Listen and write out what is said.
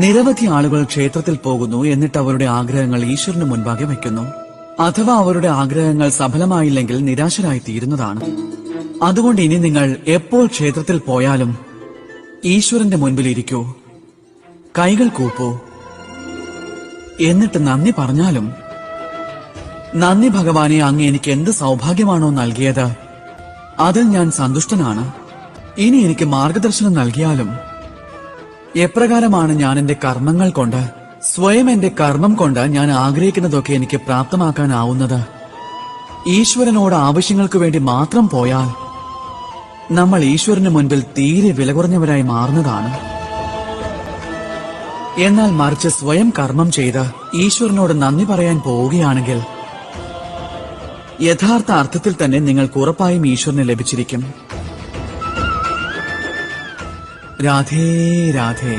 നിരവധി ആളുകൾ ക്ഷേത്രത്തിൽ പോകുന്നു, എന്നിട്ട് അവരുടെ ആഗ്രഹങ്ങൾ ഈശ്വരന് മുൻപാകെ വയ്ക്കുന്നു. അഥവാ അവരുടെ ആഗ്രഹങ്ങൾ സഫലമായില്ലെങ്കിൽ നിരാശരായി തീരുന്നതാണ്. അതുകൊണ്ട് ഇനി നിങ്ങൾ എപ്പോൾ ക്ഷേത്രത്തിൽ പോയാലും ഈശ്വരന്റെ മുൻപിൽ ഇരിക്കൂ, കൈകൾ കൂപ്പൂ, എന്നിട്ട് നന്ദി പറഞ്ഞാലും, നന്ദി ഭഗവാനെ, അങ്ങ് എനിക്ക് എന്ത് സൗഭാഗ്യമാണോ നൽകിയത് അതിൽ ഞാൻ സന്തുഷ്ടനാണ്. ഇനി എനിക്ക് മാർഗദർശനം നൽകിയാലും, എപ്രകാരമാണ് ഞാൻ എന്റെ കർമ്മങ്ങൾ കൊണ്ട്, സ്വയം എന്റെ കർമ്മം കൊണ്ട് ഞാൻ ആഗ്രഹിക്കുന്നതൊക്കെ എനിക്ക് പ്രാപ്തമാക്കാനാവുന്നത്? ഈശ്വരനോട് ആവശ്യങ്ങൾക്ക് വേണ്ടി മാത്രം പോയാൽ നമ്മൾ ഈശ്വരന് മുൻപിൽ തീരെ വില കുറഞ്ഞവരായി മാറുന്നതാണ്. എന്നാൽ മറിച്ച് സ്വയം കർമ്മം ചെയ്ത് ഈശ്വരനോട് നന്ദി പറയാൻ പോവുകയാണെങ്കിൽ യഥാർത്ഥ അർത്ഥത്തിൽ തന്നെ നിങ്ങൾക്ക് ഉറപ്പായും ഈശ്വരനെ ലഭിച്ചിരിക്കും. രാധേ രാധേ.